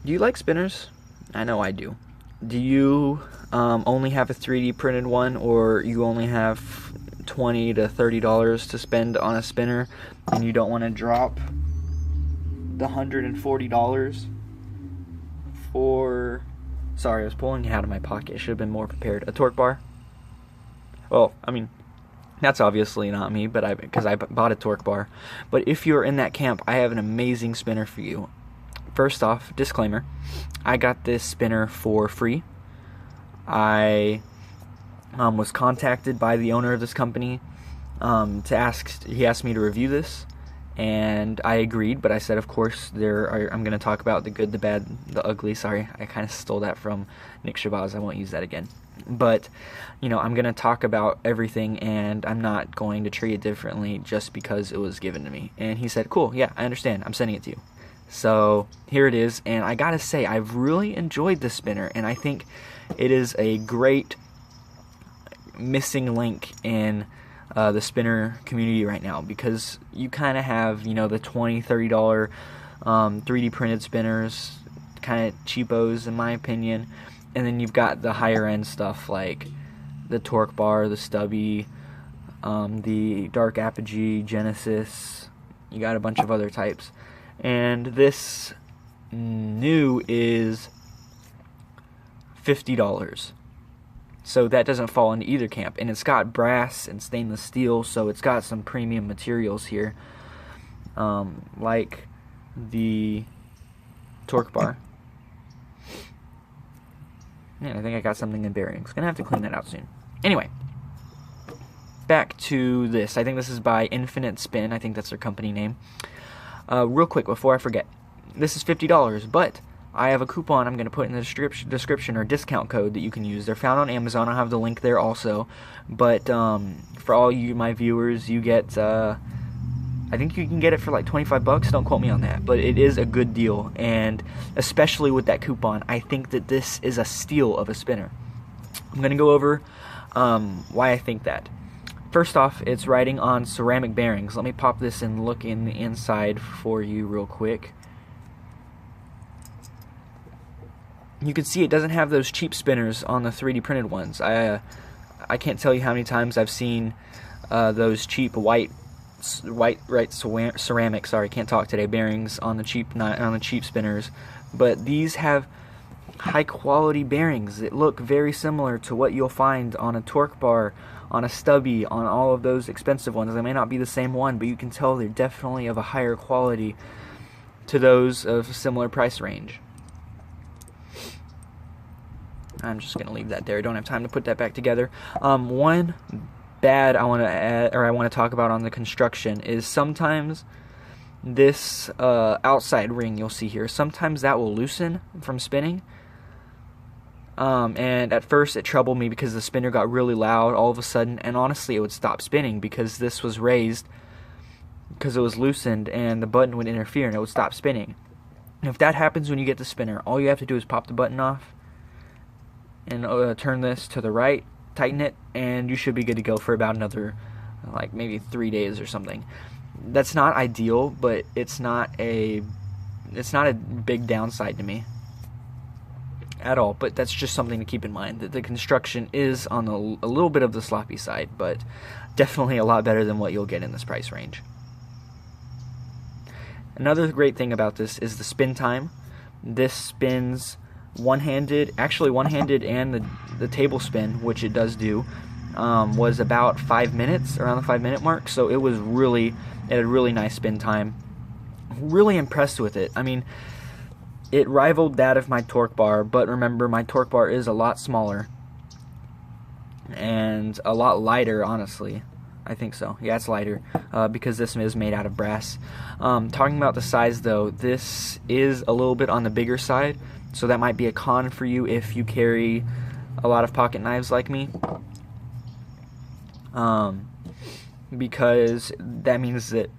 Do you like spinners? I know I do. Do you only have a 3D printed one, or you only have $20 to $30 to spend on a spinner, and you don't want to drop the $140 for... Sorry, I was pulling it out of my pocket. I should have been more prepared. A torque bar? Well, I mean, that's obviously not me, but because I bought a torque bar. But if you're in that camp, I have an amazing spinner for you. First off, disclaimer, I got this spinner for free. I was contacted by the owner of this company he asked me to review this, and I agreed, but I said, of course, I'm going to talk about the good, the bad, the ugly. Sorry, I kind of stole that from Nick Shabazz. I won't use that again. But, I'm going to talk about everything, and I'm not going to treat it differently just because it was given to me. And he said, cool, yeah, I understand. I'm sending it to you. So here it is, and I gotta say, I've really enjoyed this spinner, and I think it is a great missing link in the spinner community right now, because you kind of have, the $20, $30 3D printed spinners, kind of cheapos in my opinion, and then you've got the higher end stuff like the torque bar, the stubby, the dark apogee, Genesis. You got a bunch of other types. And this new is $50. So that doesn't fall into either camp. And it's got brass and stainless steel, so it's got some premium materials here. Like the torque bar. Yeah, I think I got something in bearings. Gonna have to clean that out soon. Anyway, back to this. I think this is by Infinite Spin. I think that's their company name. Real quick, before I forget, this is $50, but I have a coupon I'm going to put in the description, or discount code that you can use. They're found on Amazon. I'll have the link there also. But for all you, my viewers, you get, I think you can get it for like $25. Don't quote me on that, but it is a good deal. And especially with that coupon, I think that this is a steal of a spinner. I'm going to go over why I think that. First off, it's riding on ceramic bearings. Let me pop this and look in the inside for you real quick. You can see it doesn't have those cheap spinners on the 3D printed ones. I can't tell you how many times I've seen those cheap white ceramic. Sorry, can't talk today. Bearings on the cheap spinners, but these have high quality bearings that look very similar to what you'll find on a torque bar, on a stubby, on all of those expensive ones. They may not be the same one, but you can tell they're definitely of a higher quality to those of a similar price range. I'm just going to leave that there. I don't have time to put that back together. One bad I want to add, or I want to talk about on the construction, is sometimes this outside ring you'll see here, sometimes that will loosen from spinning. And at first it troubled me because the spinner got really loud all of a sudden, and honestly it would stop spinning because this was raised, because it was loosened, and the button would interfere and it would stop spinning. And if that happens when you get the spinner, all you have to do is pop the button off and turn this to the right, tighten it, and you should be good to go for about another, like maybe 3 days or something. That's not ideal, but it's not a big downside to me at all. But that's just something to keep in mind, that the construction is on a little bit of the sloppy side, but definitely a lot better than what you'll get in this price range. Another great thing about this is the spin time. This spins one-handed, and the table spin, which it does do, was about 5 minutes, around the 5-minute mark. So it had a really nice spin time. Really impressed with it. I mean, it rivaled that of my torque bar, but remember, my torque bar is a lot smaller and a lot lighter, honestly. I think so. Yeah, it's lighter because this is made out of brass. Talking about the size, though, this is a little bit on the bigger side, so that might be a con for you if you carry a lot of pocket knives like me. Because that means that,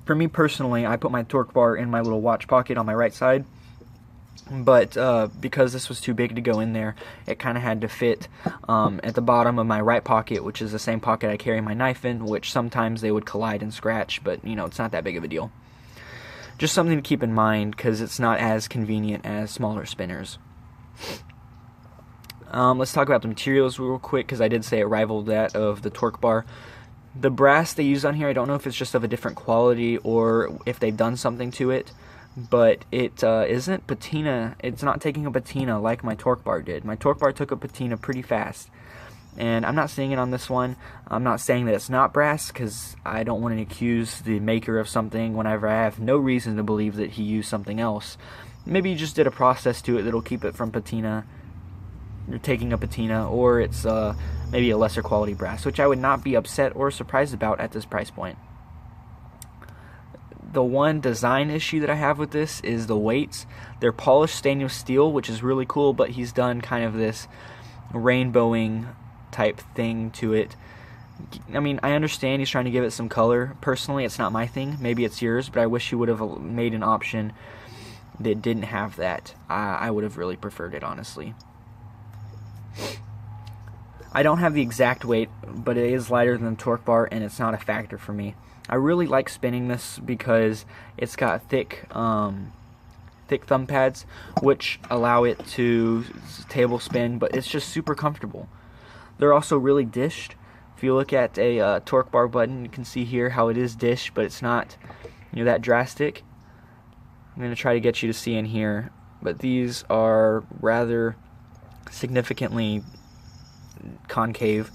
for me personally, I put my torque bar in my little watch pocket on my right side. But because this was too big to go in there, it kind of had to fit at the bottom of my right pocket, which is the same pocket I carry my knife in, which sometimes they would collide and scratch, but, it's not that big of a deal. just something to keep in mind because it's not as convenient as smaller spinners. Let's talk about the materials real quick because I did say it rivaled that of the torque bar. The brass they use on here, I don't know if it's just of a different quality or if they've done something to it, but it isn't patina. It's not taking a patina like my torque bar did. My torque bar took a patina pretty fast, and I'm not seeing it on this one. I'm not saying that it's not brass because I don't want to accuse the maker of something whenever I have no reason to believe that he used something else. Maybe he just did a process to it that'll keep it from patina, taking a patina, or it's maybe a lesser quality brass, which I would not be upset or surprised about at this price point. The one design issue that I have with this is the weights. They're polished stainless steel, which is really cool, but he's done kind of this rainbowing type thing to it. I mean, I understand he's trying to give it some color. Personally, it's not my thing. Maybe it's yours, but I wish he would have made an option that didn't have that. I would have really preferred it, honestly. I don't have the exact weight, but it is lighter than the torque bar, and it's not a factor for me. I really like spinning this because it's got thick thumb pads, which allow it to table spin, but it's just super comfortable. They're also really dished. If you look at a torque bar button, you can see here how it is dished, but it's not, that drastic. I'm going to try to get you to see in here, but these are rather significantly concave,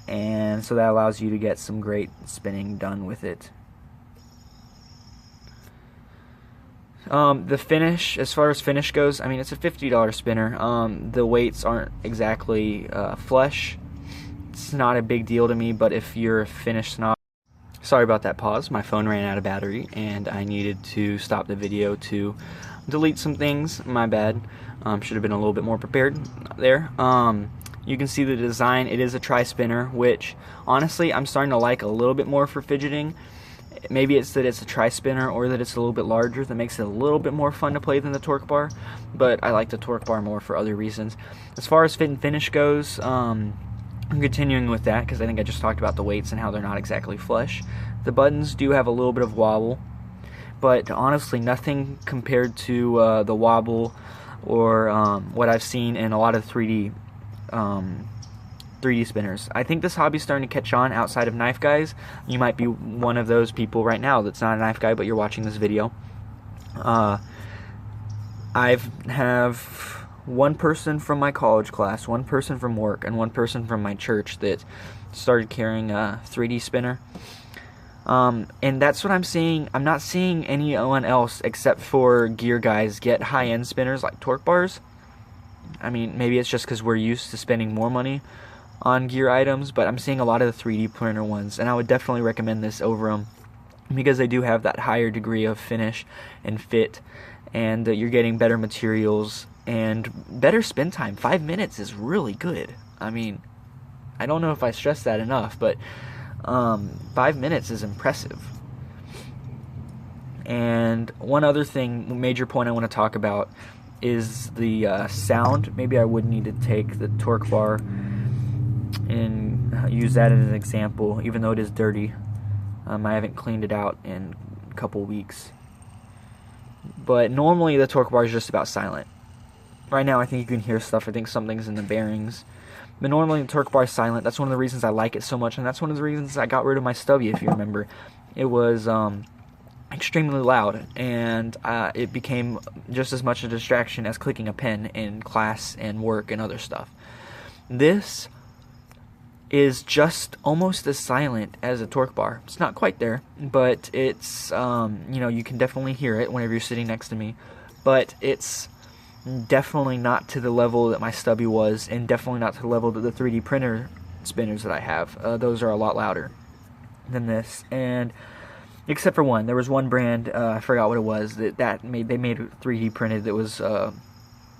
and so that allows you to get some great spinning done with it. The finish, as far as finish goes, I mean, it's a $50 spinner. The weights aren't exactly flush. It's not a big deal to me, but if you're a finish snob, sorry about that pause. My phone ran out of battery, and I needed to stop the video to delete some things. My bad. Should have been a little bit more prepared there. You can see the design. It is a tri-spinner, which honestly I'm starting to like a little bit more for fidgeting. Maybe it's that it's a tri-spinner or that it's a little bit larger that makes it a little bit more fun to play than the torque bar, but I like the torque bar more for other reasons. As far as fit and finish goes, I'm continuing with that because I think I just talked about the weights and how they're not exactly flush. The buttons do have a little bit of wobble, but honestly nothing compared to the wobble or what I've seen in a lot of 3D spinners. I think this hobby's starting to catch on outside of knife guys. You might be one of those people right now that's not a knife guy, but you're watching this video. I have one person from my college class, one person from work, and one person from my church that started carrying a 3D spinner. And that's what I'm seeing. I'm not seeing anyone else except for gear guys get high-end spinners like torque bars. I mean, maybe it's just because we're used to spending more money on gear items, but I'm seeing a lot of the 3D printer ones, and I would definitely recommend this over them because they do have that higher degree of finish and fit, and you're getting better materials and better spin time. 5 minutes is really good. I mean, I don't know if I stress that enough, but 5 minutes is impressive. And one other thing, major point I want to talk about is the sound. Maybe I would need to take the torque bar and use that as an example, even though it is dirty. I haven't cleaned it out in a couple weeks. But normally the torque bar is just about silent. Right now I think you can hear stuff. I think something's in the bearings. But normally the torque bar is silent. That's one of the reasons I like it so much, and that's one of the reasons I got rid of my stubby, if you remember. It was extremely loud, and it became just as much a distraction as clicking a pen in class and work and other stuff. This is just almost as silent as a torque bar. It's not quite there, but it's, you can definitely hear it whenever you're sitting next to me, but it's definitely not to the level that my stubby was, and definitely not to the level that the 3D printer spinners that I have. Those are a lot louder than this, and except for one. There was one brand, I forgot what it was, they made 3D printed that was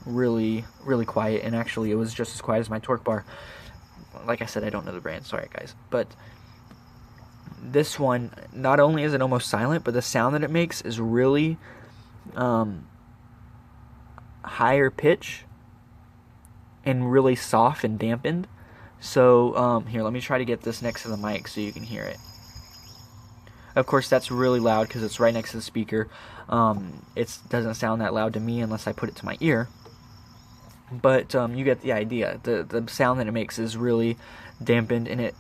really, really quiet, and actually it was just as quiet as my torque bar. Like I said, I don't know the brand, sorry guys. But this one, not only is it almost silent, but the sound that it makes is really higher pitch and really soft and dampened. So here, let me try to get this next to the mic so you can hear it. Of course, that's really loud because it's right next to the speaker. It doesn't sound that loud to me unless I put it to my ear. But you get the idea. The sound that it makes is really dampened, and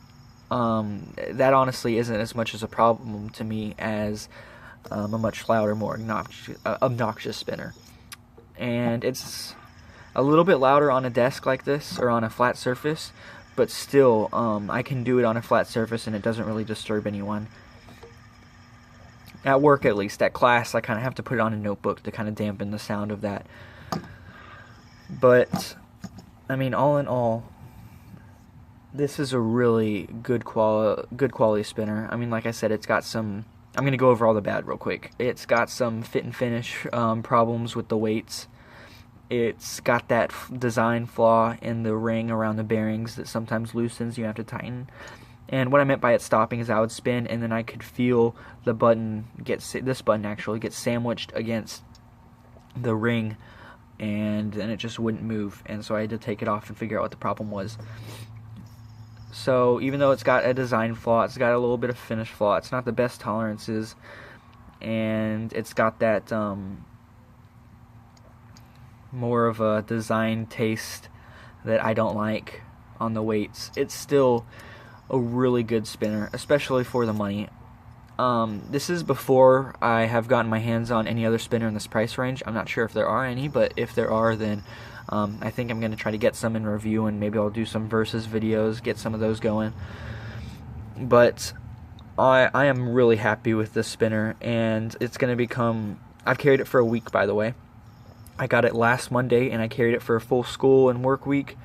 that honestly isn't as much as a problem to me as a much louder, more obnoxious spinner. And it's a little bit louder on a desk like this or on a flat surface, but still, I can do it on a flat surface and it doesn't really disturb anyone. At work, at least, at class, I kind of have to put it on a notebook to kind of dampen the sound of that. But, I mean, all in all, this is a really good quality spinner. I mean, like I said, it's got some... I'm going to go over all the bad real quick. It's got some fit and finish problems with the weights. It's got that design flaw in the ring around the bearings that sometimes loosens. You have to tighten. And what I meant by it stopping is I would spin, and then I could feel the button this button actually get sandwiched against the ring, and then it just wouldn't move. And so I had to take it off and figure out what the problem was. So even though it's got a design flaw, it's got a little bit of finish flaw. It's not the best tolerances, and it's got that more of a design taste that I don't like on the weights. It's still a really good spinner, especially for the money. This is before I have gotten my hands on any other spinner in this price range. I'm not sure if there are any, but if there are, then I think I'm going to try to get some in review, and maybe I'll do some versus videos, get some of those going. But I am really happy with this spinner, and it's going to become... I've carried it for a week, by the way. I got it last Monday, and I carried it for a full school and work week.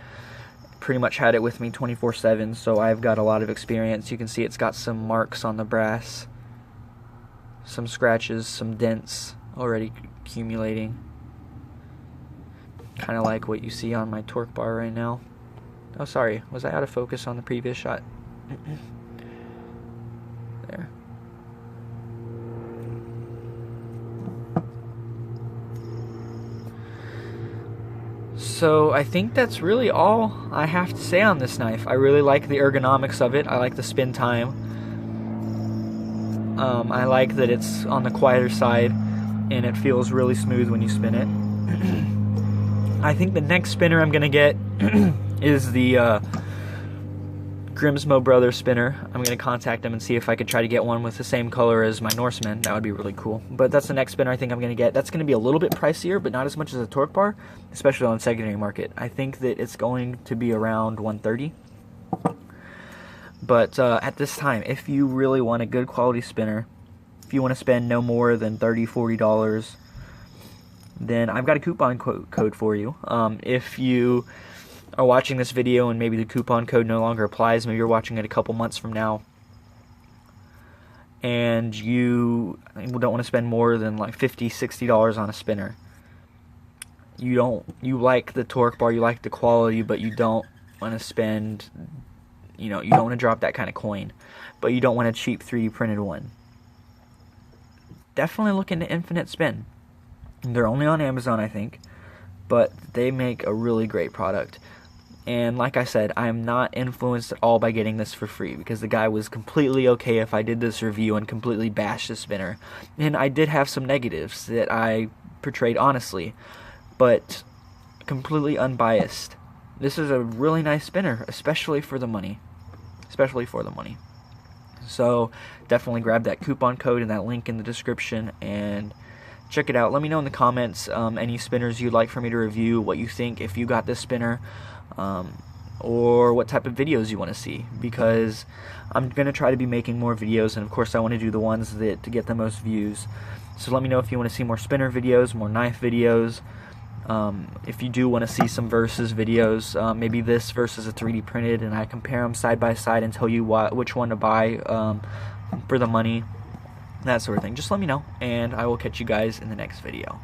Pretty much had it with me 24/7, so I've got a lot of experience. You can see it's got some marks on the brass, some scratches, some dents already accumulating. Kind of like what you see on my torque bar right now. Oh, sorry, was I out of focus on the previous shot? There. So I think that's really all I have to say on this knife. I really like the ergonomics of it. I like the spin time. I like that it's on the quieter side and it feels really smooth when you spin it. I think the next spinner I'm going to get is the Grimsmo Brothers spinner. I'm going to contact them and see if I could try to get one with the same color as my Norseman. That would be really cool. But that's the next spinner I think I'm going to get. That's going to be a little bit pricier, but not as much as a torque bar, especially on the secondary market. I think that it's going to be around $130. But at this time, if you really want a good quality spinner, if you want to spend no more than $30, $40, then I've got a coupon code for you. If you are watching this video and maybe the coupon code no longer applies, maybe you're watching it a couple months from now, and you don't want to spend more than like $50, $60 on a spinner. You like the torque bar, you like the quality, but you don't want to spend, you don't want to drop that kind of coin, but you don't want a cheap 3D printed one. Definitely look into Infinite Spin. They're only on Amazon, I think, but they make a really great product. And like I said, I am not influenced at all by getting this for free, because the guy was completely okay if I did this review and completely bashed the spinner. And I did have some negatives that I portrayed honestly, but completely unbiased. This is a really nice spinner, especially for the money. So definitely grab that coupon code and that link in the description and check it out. Let me know in the comments any spinners you'd like for me to review, what you think if you got this spinner, or what type of videos you want to see, because I'm going to try to be making more videos, and of course I want to do the ones that to get the most views. So let me know if you want to see more spinner videos, more knife videos. If you do want to see some versus videos, maybe this versus a 3D printed, and I compare them side by side and tell you which one to buy for the money, that sort of thing. Just let me know, and I will catch you guys in the next video.